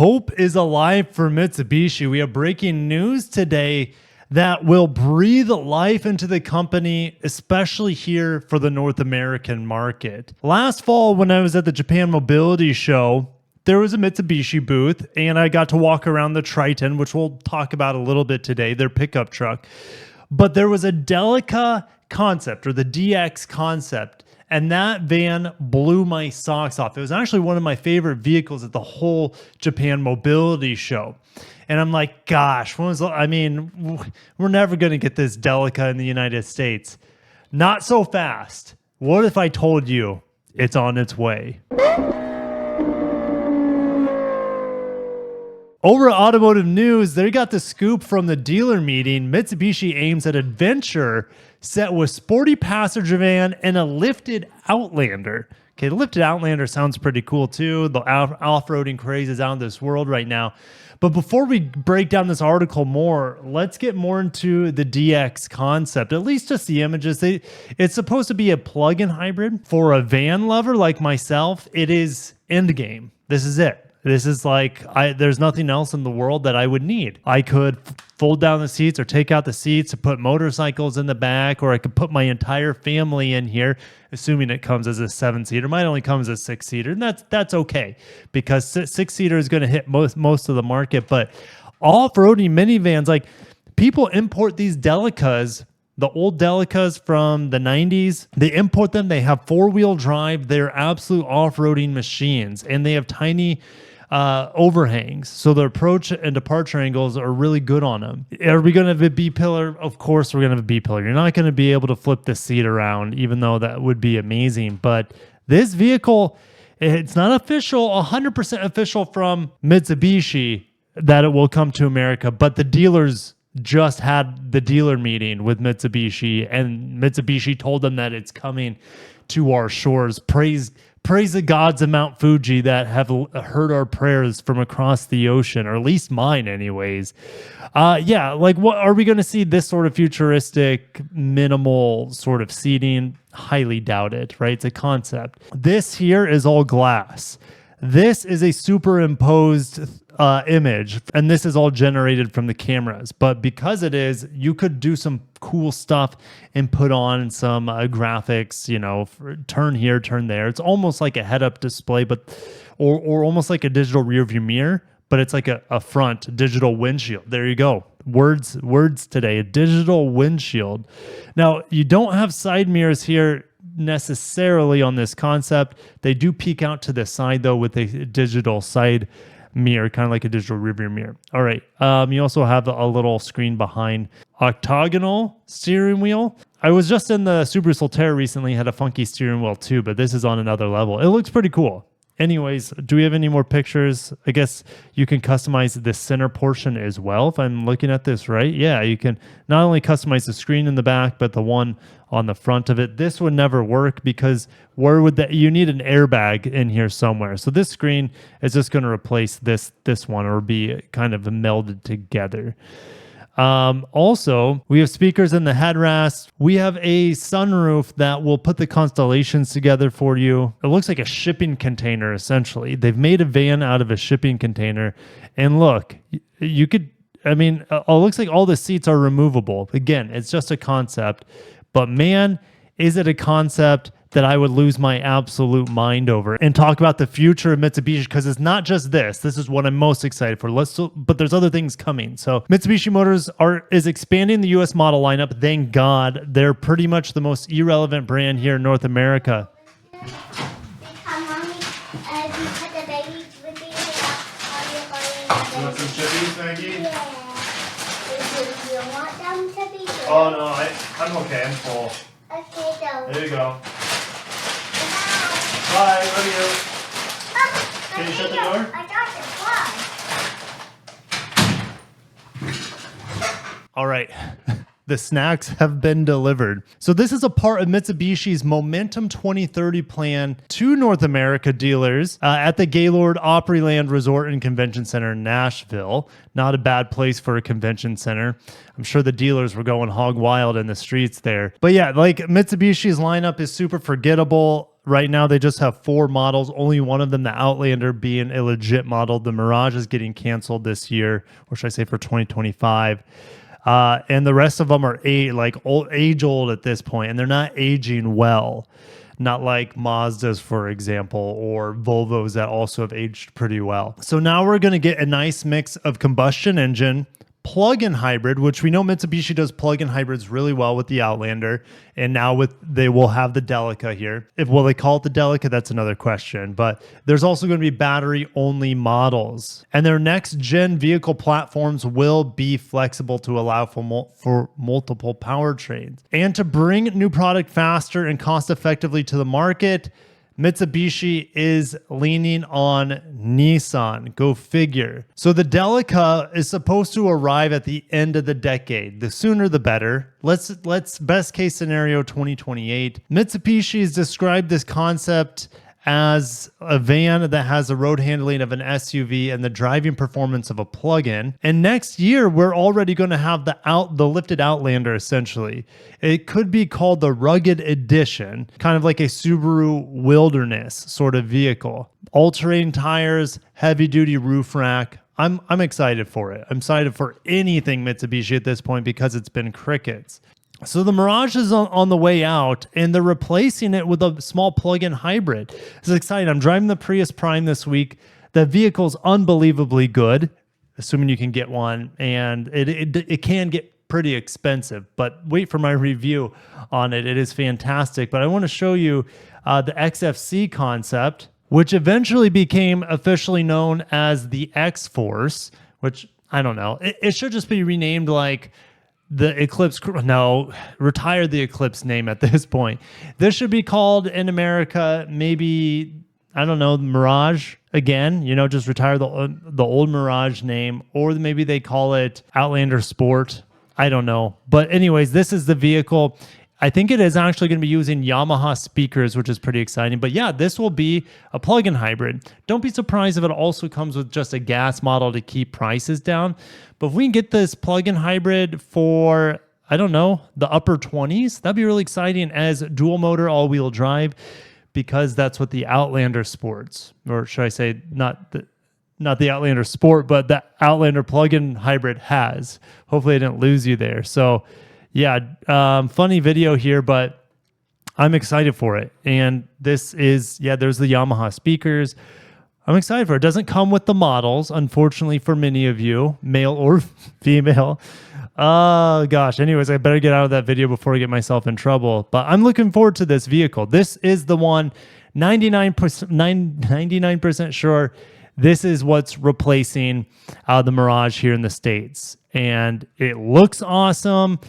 Hope is alive for Mitsubishi. We have breaking news today that will breathe life into the company, especially here for the North American market. Last fall, when I was at the Japan Mobility Show, there was a Mitsubishi booth, and I got to walk around the Triton, which we'll talk about a little bit today, their pickup truck. But there was a DELICA concept, or the DX concept, and that van blew my socks off. It was actually one of my favorite vehicles at the whole Japan Mobility Show. And I'm like, gosh, we're never going to get this DELICA in the United States. Not so fast. What if I told you it's on its way? Over at Automotive News, they got the scoop from the dealer meeting. Mitsubishi aims at adventure set with sporty passenger van and a lifted Outlander. Okay, the lifted Outlander sounds pretty cool too. The off-roading craze is out in this world right now. But before we break down this article more, let's get more into the DX concept, at least just the images. It's supposed to be a plug-in hybrid. For a van lover like myself, it is endgame. This is it. This is like, there's nothing else in the world that I would need. I could fold down the seats or take out the seats to put motorcycles in the back, or I could put my entire family in here, assuming it comes as a 7-seater. Mine only comes as a 6-seater, and that's okay, because 6-seater is going to hit most of the market. But off-roading minivans, like, people import these Delicas, the old Delicas from the 90s, they import them. They have 4-wheel drive. They're absolute off-roading machines, and they have tiny overhangs, so the approach and departure angles are really good on them. Are we going to have a B-pillar? Of course we're going to have a B-pillar. You're not going to be able to flip the seat around, even though that would be amazing. But this vehicle, it's not official, 100% official from Mitsubishi that it will come to America, but the dealers just had the dealer meeting with Mitsubishi, and Mitsubishi told them that it's coming to our shores. Praise the gods of Mount Fuji that have heard our prayers from across the ocean, or at least mine anyways. What are we going to see? This sort of futuristic, minimal sort of seating? Highly doubt it, right? It's a concept. This here is all glass. This is a superimposed image, and this is all generated from the cameras. But because it is, you could do some cool stuff and put on some graphics, turn here, turn there. It's almost like a head-up display, or almost like a digital rearview mirror, but it's like a front digital windshield. There you go. Words today, a digital windshield. Now, you don't have side mirrors here necessarily on this concept. They do peek out to the side though with a digital side mirror, kind of like a digital rearview mirror. All right. You also have a little screen behind. Octagonal steering wheel. I was just in the Subaru Solterra recently, had a funky steering wheel too, but this is on another level. It looks pretty cool. Anyways, do we have any more pictures? I guess you can customize the center portion as well, if I'm looking at this right. Yeah, you can not only customize the screen in the back, but the one on the front of it. This would never work because you need an airbag in here somewhere. So this screen is just going to replace this one, or be kind of melded together. Also, we have speakers in the headrest. We have a sunroof that will put the constellations together for you. It looks like a shipping container, essentially. They've made a van out of a shipping container. And look, it looks like all the seats are removable. Again, it's just a concept. But man, is it a concept that I would lose my absolute mind over, and talk about the future of Mitsubishi, because it's not just this. This is what I'm most excited for. But there's other things coming. So Mitsubishi Motors is expanding the U.S. model lineup. Thank God. They're pretty much the most irrelevant brand here in North America. Want some chippies, Maggie? Yeah. Do you want them to be good? Oh, no, I'm okay. I'm full. Okay, though. There you go. Bye, love you. Can you shut the door? I got the plug. All right. The snacks have been delivered. So this is a part of Mitsubishi's Momentum 2030 plan to North America dealers at the Gaylord Opryland Resort and Convention Center in Nashville. Not a bad place for a convention center. I'm sure the dealers were going hog wild in the streets there. But yeah, like Mitsubishi's lineup is super forgettable. Right now, they just have 4 models, only one of them, the Outlander, being a legit model. The Mirage is getting canceled this year, or should I say for 2025. And the rest of them are age old at this point, and they're not aging well. Not like Mazdas, for example, or Volvos that also have aged pretty well. So now we're going to get a nice mix of combustion engine, plug-in hybrid, which we know Mitsubishi does plug-in hybrids really well with the Outlander, and now they will have the DELICA here. Will they call it the DELICA? That's another question. But there's also going to be battery-only models, and their next-gen vehicle platforms will be flexible to allow for multiple powertrains. And to bring new product faster and cost-effectively to the market, Mitsubishi is leaning on Nissan. Go figure. So the DELICA is supposed to arrive at the end of the decade. The sooner the better. Let's best case scenario 2028. Mitsubishi has described this concept as a van that has the road handling of an SUV and the driving performance of a plug-in. And next year, we're already going to have the lifted Outlander, essentially. It could be called the Rugged Edition, kind of like a Subaru Wilderness sort of vehicle. All-terrain tires, heavy-duty roof rack. I'm excited for it. I'm excited for anything Mitsubishi at this point because it's been crickets. So the Mirage is on the way out, and they're replacing it with a small plug-in hybrid. It's exciting. I'm driving the Prius Prime this week. The vehicle's unbelievably good, assuming you can get one, and it can get pretty expensive. But wait for my review on it. It is fantastic. But I want to show you the XFC concept, which eventually became officially known as the X-Force, which, I don't know. It should just be renamed like the Eclipse. No, retire the Eclipse name at this point. This should be called in America, maybe, I don't know, Mirage again. Just retire the old Mirage name, or maybe they call it Outlander Sport. I don't know. But anyways, this is the vehicle. I think it is actually going to be using Yamaha speakers, which is pretty exciting. But yeah, this will be a plug-in hybrid. Don't be surprised if it also comes with just a gas model to keep prices down. But if we can get this plug-in hybrid for, I don't know, the upper 20s, that'd be really exciting as dual motor all-wheel drive, because that's what the Outlander sports, or should I say not the Outlander Sport, but the Outlander plug-in hybrid has. Hopefully I didn't lose you there. So yeah, funny video here, but I'm excited for it. And this is, there's the Yamaha speakers. I'm excited for it. It doesn't come with the models, unfortunately, for many of you, male or female. Oh, gosh. Anyways, I better get out of that video before I get myself in trouble. But I'm looking forward to this vehicle. This is the one, 99% sure this is what's replacing the Mirage here in the States. And it looks awesome.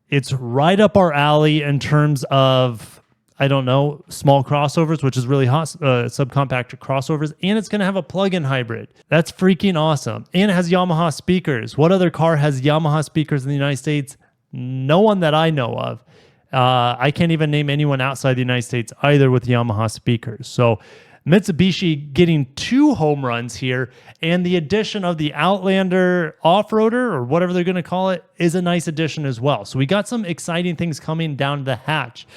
It's right up our alley in terms of, I don't know, small crossovers, which is really hot, subcompact crossovers, and it's going to have a plug-in hybrid. That's freaking awesome. And it has Yamaha speakers. What other car has Yamaha speakers in the United States? No one that I know of. I can't even name anyone outside the United States either with Yamaha speakers. So Mitsubishi getting 2 home runs here, and the addition of the Outlander off-roader, or whatever they're going to call it, is a nice addition as well. So we got some exciting things coming down the hatch.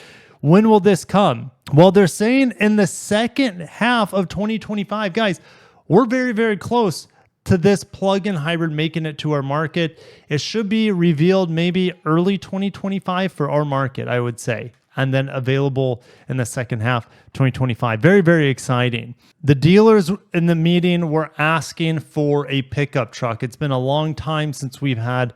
When will this come? Well, they're saying in the second half of 2025. Guys, we're very, very close to this plug-in hybrid making it to our market. It should be revealed maybe early 2025 for our market, I would say, and then available in the second half 2025. Very, very exciting. The dealers in the meeting were asking for a pickup truck. It's been a long time since we've had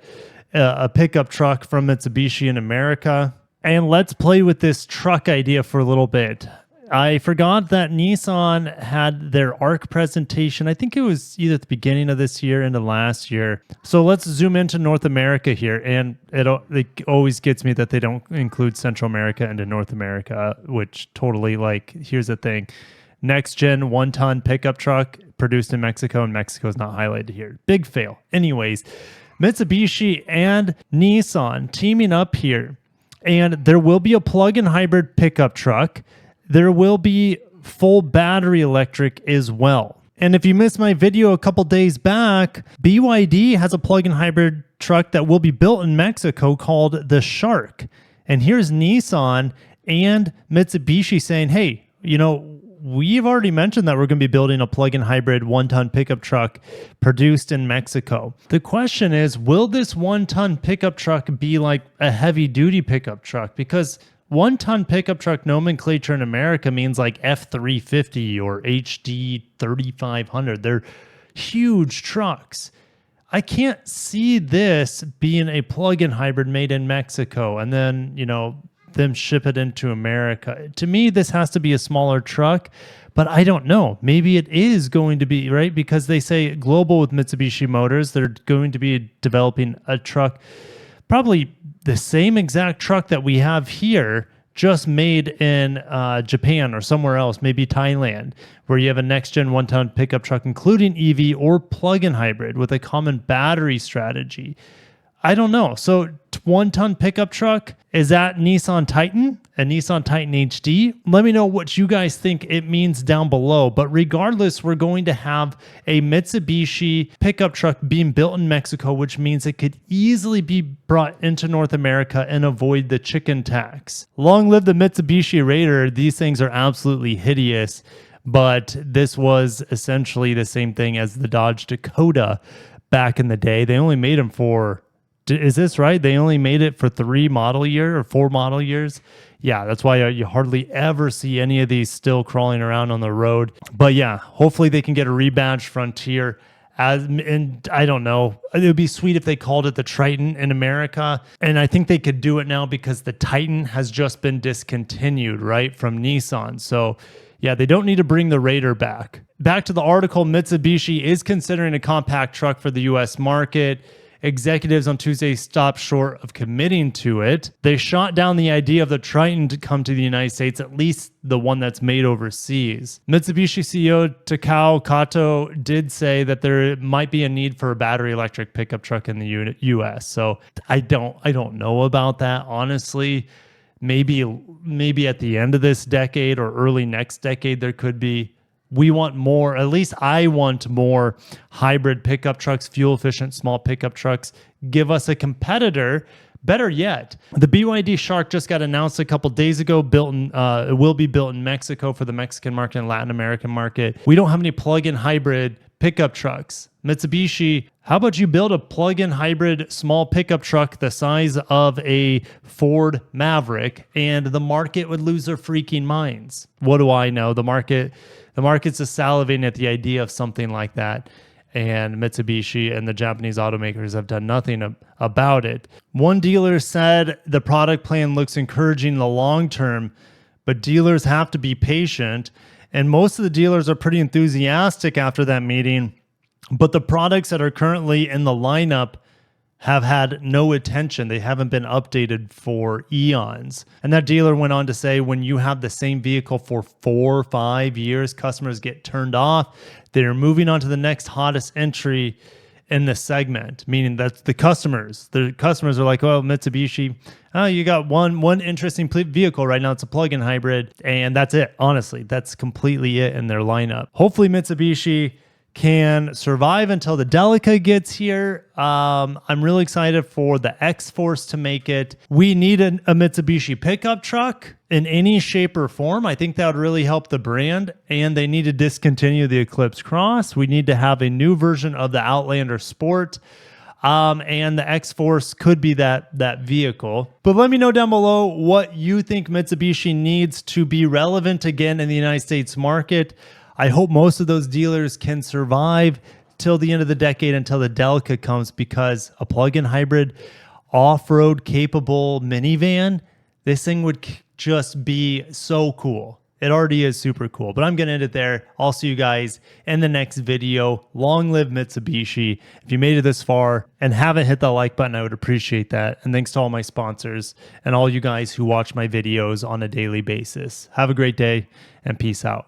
a pickup truck from Mitsubishi in America. And let's play with this truck idea for a little bit. I forgot that Nissan had their ARC presentation. I think it was either at the beginning of this year into last year. So let's zoom into North America here. And it always gets me that they don't include Central America into North America, which totally, here's the thing. Next gen 1-ton pickup truck produced in Mexico, and Mexico is not highlighted here. Big fail. Anyways, Mitsubishi and Nissan teaming up here. And there will be a plug-in hybrid pickup truck. There will be full battery electric as well. And if you missed my video a couple days back, BYD has a plug-in hybrid truck that will be built in Mexico called the Shark. And here's Nissan and Mitsubishi saying, hey, we've already mentioned that we're going to be building a plug-in hybrid 1-ton pickup truck produced in Mexico. The question is, will this 1-ton pickup truck be like a heavy-duty pickup truck? Because 1-ton pickup truck nomenclature in America means like F350 or HD 3500. They're huge trucks. I can't see this being a plug-in hybrid made in Mexico and then, them ship it into America. To me, this has to be a smaller truck, but I don't know. Maybe it is going to be, right? Because they say global with Mitsubishi Motors, they're going to be developing a truck, probably the same exact truck that we have here, just made in Japan or somewhere else, maybe Thailand, where you have a next-gen 1-ton pickup truck, including EV or plug-in hybrid with a common battery strategy. I don't know. So 1-ton pickup truck, is that Nissan Titan? A Nissan Titan HD? Let me know what you guys think it means down below. But regardless, we're going to have a Mitsubishi pickup truck being built in Mexico, which means it could easily be brought into North America and avoid the chicken tax. Long live the Mitsubishi Raider. These things are absolutely hideous, but this was essentially the same thing as the Dodge Dakota back in the day. They only made them for... Is this right? They only made it for 3 model year or 4 model years. Yeah, that's why you hardly ever see any of these still crawling around on the road. But yeah, hopefully they can get a rebadged Frontier. And I don't know. It would be sweet if they called it the Triton in America. And I think they could do it now because the Titan has just been discontinued, right, from Nissan. So yeah, they don't need to bring the Raider back. Back to the article, Mitsubishi is considering a compact truck for the U.S. market. Executives on Tuesday stopped short of committing to it. They shot down the idea of the Triton to come to the United States, at least the one that's made overseas. Mitsubishi CEO Takao Kato did say that there might be a need for a battery electric pickup truck in the US. So I don't know about that, honestly. Maybe at the end of this decade or early next decade there could be. We want more, at least I want more hybrid pickup trucks, fuel efficient small pickup trucks. Give us a competitor. Better yet, the BYD Shark just got announced a couple days ago. It will be built in Mexico for the Mexican market and Latin American market. We don't have any plug-in hybrid pickup trucks. Mitsubishi, how about you build a plug-in hybrid small pickup truck the size of a Ford Maverick, and the market would lose their freaking minds. What do I know? The market's just salivating at the idea of something like that. And Mitsubishi and the Japanese automakers have done nothing about it. One dealer said the product plan looks encouraging in the long term, but dealers have to be patient. And most of the dealers are pretty enthusiastic after that meeting. But the products that are currently in the lineup have had no attention. They haven't been updated for eons. And that dealer went on to say, when you have the same vehicle for 4 or 5 years, customers get turned off. They're moving on to the next hottest entry in the segment, meaning that the customers are like, well, Mitsubishi, you got one interesting vehicle right now. It's a plug-in hybrid, and that's it. Honestly, that's completely it in their lineup. Hopefully Mitsubishi can survive until the DELICA gets here. I'm really excited for the X-Force to make it. We need a Mitsubishi pickup truck in any shape or form. I think that would really help the brand, and they need to discontinue the Eclipse Cross. We need to have a new version of the Outlander Sport. And the X-Force could be that vehicle. But let me know down below what you think Mitsubishi needs to be relevant again in the United States market. I hope most of those dealers can survive till the end of the decade, until the DELICA comes, because a plug-in hybrid off-road capable minivan, this thing would just be so cool. It already is super cool, but I'm going to end it there. I'll see you guys in the next video. Long live Mitsubishi. If you made it this far and haven't hit the like button, I would appreciate that. And thanks to all my sponsors and all you guys who watch my videos on a daily basis. Have a great day and peace out.